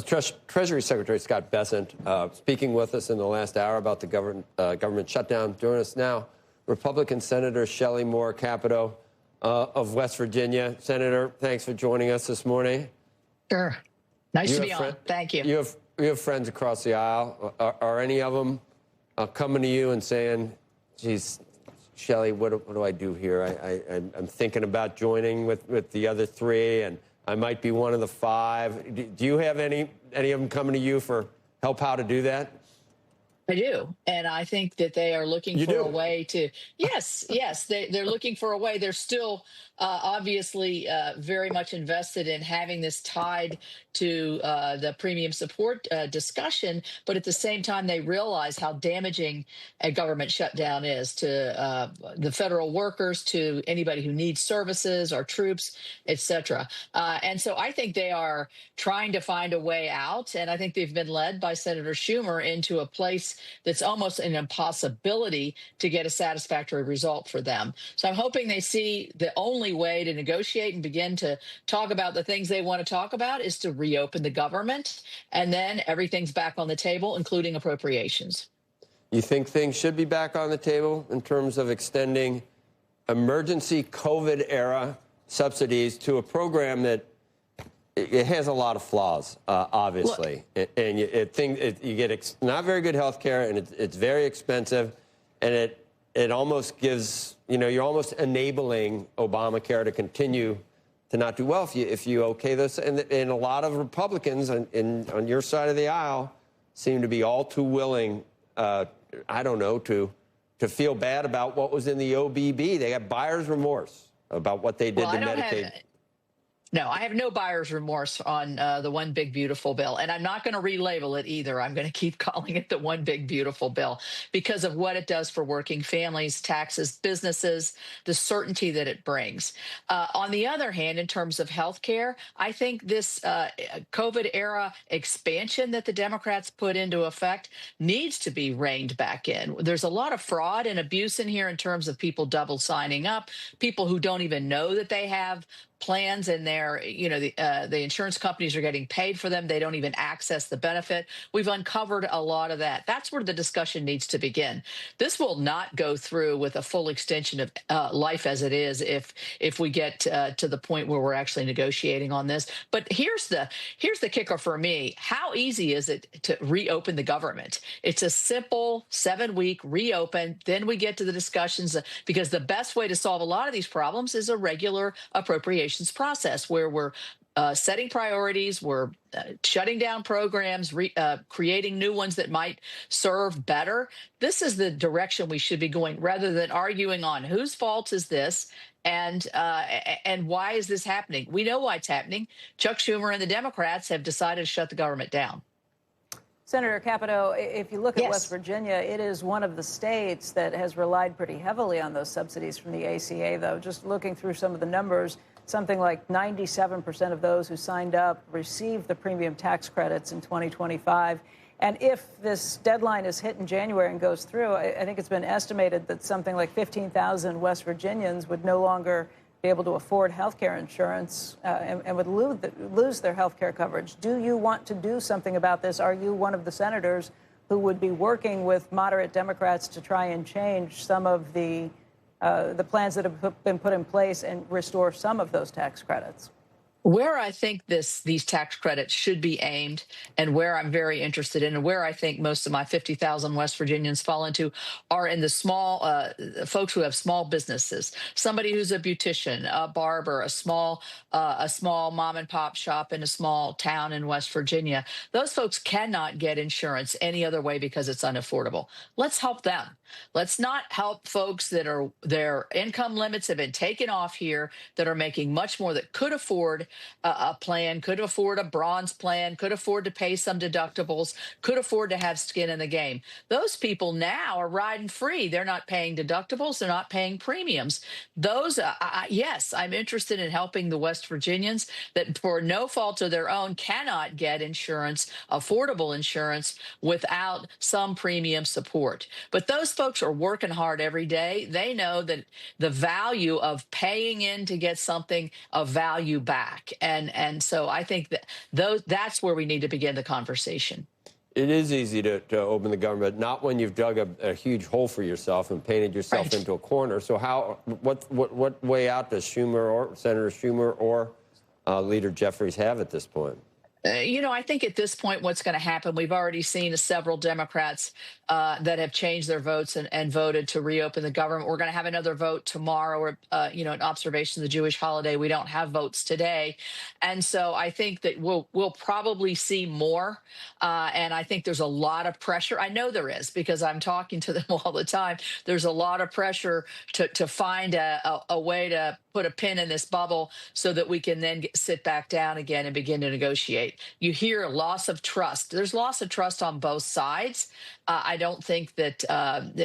Treasury Secretary Scott Bessent speaking with us in the last hour about the government shutdown. Joining us now, Republican Senator Shelley Moore Capito of West Virginia. Senator, thanks for joining us this morning. Sure. Nice to be on. Thank you. You have friends across the aisle. Are any of them coming to you and saying, geez, Shelley, what do I do here? I'm thinking about joining with the other three, and I might be one of the five. Do you have any of them coming to you for help how to do that? I do. And I think that they are looking for a way to, yes, they're looking for a way. They're still obviously very much invested in having this tied to the premium support discussion. But at the same time, they realize how damaging a government shutdown is to the federal workers, to anybody who needs services, our troops, et cetera. And so I think they are trying to find a way out. And I think they've been led by Senator Schumer into a place that's almost an impossibility to get a satisfactory result for them. So I'm hoping they see the only way to negotiate and begin to talk about the things they want to talk about is to reopen the government, and then everything's back on the table, including appropriations. You think things should be back on the table in terms of extending emergency COVID-era subsidies to a program that it has a lot of flaws, obviously, and you get not very good health care, and it's very expensive, and it almost gives, you're almost enabling Obamacare to continue to not do well if you okay this. And a lot of Republicans on your side of the aisle seem to be all too willing, I don't know, to feel bad about what was in the OBB. They got buyer's remorse about what they did to Medicaid. No, I have no buyer's remorse on the One Big Beautiful Bill. And I'm not going to relabel it either. I'm going to keep calling it the One Big Beautiful Bill because of what it does for working families, taxes, businesses, the certainty that it brings. On the other hand, in terms of health care, I think this COVID era expansion that the Democrats put into effect needs to be reined back in. There's a lot of fraud and abuse in here in terms of people double signing up, people who don't even know that they have plans and the insurance companies are getting paid for them. They don't even access the benefit. We've uncovered a lot of that. That's where the discussion needs to begin. This will not go through with a full extension of life as it is if we get to the point where we're actually negotiating on this. But here's the kicker for me. How easy is it to reopen the government? It's a simple 7-week reopen. Then we get to the discussions because the best way to solve a lot of these problems is a regular appropriation process where we're setting priorities, we're shutting down programs, creating new ones that might serve better. This is the direction we should be going rather than arguing on whose fault is this and why is this happening. We know why it's happening. Chuck Schumer and the Democrats have decided to shut the government down. Senator Capito, if you look at West Virginia, it is one of the states that has relied pretty heavily on those subsidies from the ACA, though. Just looking through some of the numbers, something like 97% of those who signed up received the premium tax credits in 2025. And if this deadline is hit in January and goes through, I think it's been estimated that something like 15,000 West Virginians would no longer be able to afford health care insurance and would lose their health care coverage. Do you want to do something about this? Are you one of the senators who would be working with moderate Democrats to try and change some of the plans that have been put in place and restore some of those tax credits? Where I think these tax credits should be aimed and where I'm very interested in and where I think most of my 50,000 West Virginians fall into are in the small folks who have small businesses, somebody who's a beautician, a barber, a small mom and pop shop in a small town in West Virginia. Those folks cannot get insurance any other way because it's unaffordable. Let's help them. Let's not help folks that their income limits have been taken off here that are making much more, that could afford a plan, could afford a bronze plan, could afford to pay some deductibles, could afford to have skin in the game. Those people now are riding free. They're not paying deductibles. They're not paying premiums. Those, yes, I'm interested in helping the West Virginians that for no fault of their own cannot get insurance, affordable insurance, without some premium support. But those folks are working hard every day. They know that the value of paying in to get something of value back. back. And so I think that that's where we need to begin the conversation. It is easy to open the government, not when you've dug a huge hole for yourself and painted yourself Right. into a corner. So what way out does Senator Schumer or Leader Jeffries have at this point? I think at this point, what's going to happen, we've already seen several Democrats that have changed their votes and voted to reopen the government. We're going to have another vote tomorrow, or, in observation of the Jewish holiday. We don't have votes today. And so I think that we'll probably see more. And I think there's a lot of pressure. I know there is, because I'm talking to them all the time. There's a lot of pressure to find a way to put a pin in this bubble so that we can then sit back down again and begin to negotiate. You hear loss of trust. There's loss of trust on both sides. I don't think that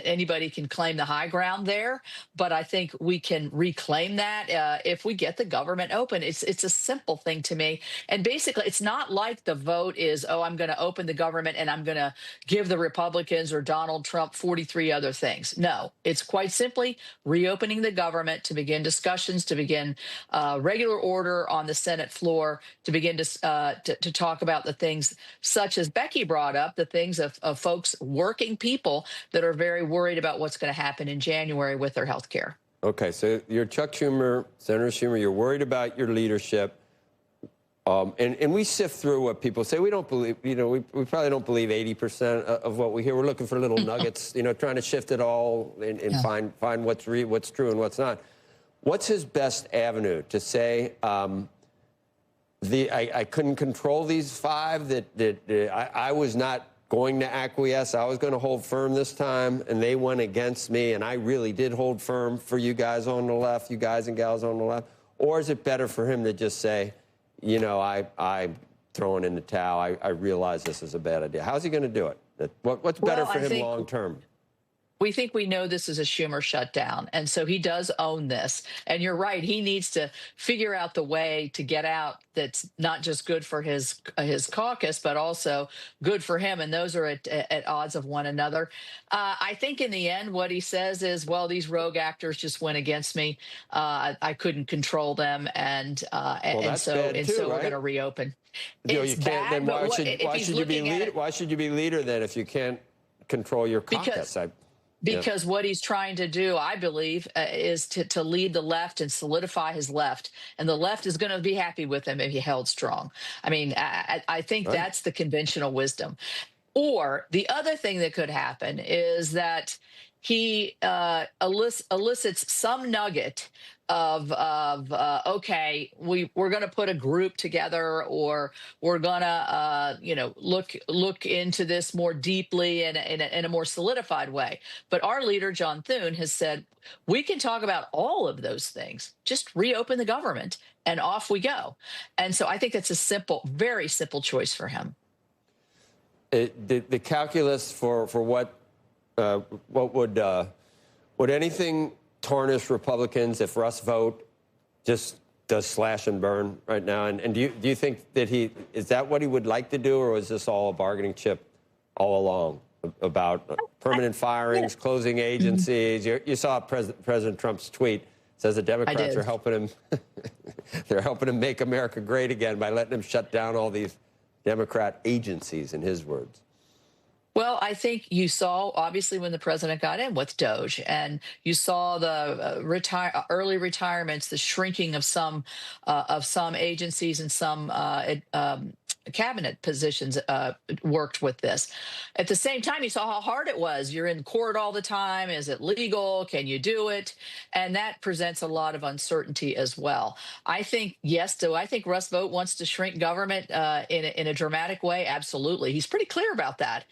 anybody can claim the high ground there, but I think we can reclaim that if we get the government open. It's a simple thing to me. And basically, it's not like the vote is, oh, I'm going to open the government and I'm going to give the Republicans or Donald Trump 43 other things. No, it's quite simply reopening the government to begin discussions, to begin regular order on the Senate floor, to begin to talk about the things such as Becky brought up, the things of folks, working people that are very worried about what's going to happen in January with their health care. Okay, so you're Chuck Schumer, Senator Schumer, you're worried about your leadership. And we sift through what people say. We don't believe, we probably don't believe 80% of what we hear. We're looking for little nuggets, trying to shift it all and find what's true and what's not. What's his best avenue to say, I couldn't control these five, that I was not going to acquiesce, I was going to hold firm this time, and they went against me, and I really did hold firm for you guys on the left, you guys and gals on the left? Or is it better for him to just say, I'm throwing in the towel, I realize this is a bad idea? How's he going to do it? What's better for him long term? We think we know this is a Schumer shutdown, and so he does own this. And you're right, he needs to figure out the way to get out that's not just good for his caucus, but also good for him, and those are at odds of one another. I think in the end, what he says is, well, these rogue actors just went against me. I couldn't control them, and so right? we're going to reopen. You can't. Then why should you be leader then if you can't control your caucus? Because what he's trying to do, I believe, is to lead the left and solidify his left. And the left is going to be happy with him if he held strong. I mean, I think that's the conventional wisdom. Or the other thing that could happen is that he elicits some nugget of okay, we're going to put a group together, or we're going to look into this more deeply in a more solidified way. But our leader John Thune has said we can talk about all of those things. Just reopen the government, and off we go. And so I think that's a very simple choice for him. The calculus for what would anything tarnish Republicans if Russ vote just does slash and burn right now? And do you think that is that what he would like to do, or is this all a bargaining chip all along about permanent firings, closing agencies? You saw President Trump's tweet. It says the Democrats are helping him. They're helping him make America great again by letting him shut down all these Democrat agencies, in his words. Well, I think you saw, obviously, when the president got in with DOJ, and you saw the early retirements, the shrinking of some agencies and some cabinet positions worked with this. At the same time, you saw how hard it was. You're in court all the time. Is it legal? Can you do it? And that presents a lot of uncertainty as well. I think, yes, do I think Russ Vought wants to shrink government in a dramatic way? Absolutely. He's pretty clear about that.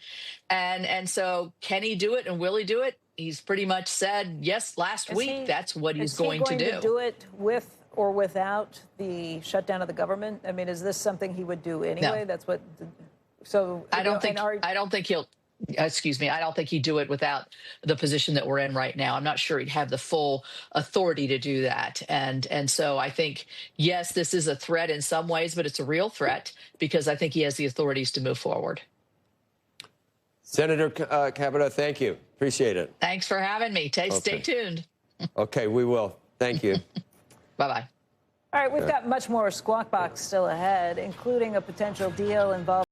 And so can he do it, and will he do it? He's pretty much said yes last week. That's what he's going to do. Is he going to do it with or without the shutdown of the government? I mean, is this something he would do anyway? No. That's what. So I don't think he'll. Excuse me. I don't think he'd do it without the position that we're in right now. I'm not sure he'd have the full authority to do that. And so I think, yes, this is a threat in some ways, but it's a real threat because I think he has the authorities to move forward. Senator Capito, thank you. Appreciate it. Thanks for having me. Stay tuned. Okay, we will. Thank you. Bye-bye. All right, we've got much more Squawk Box still ahead, including a potential deal involving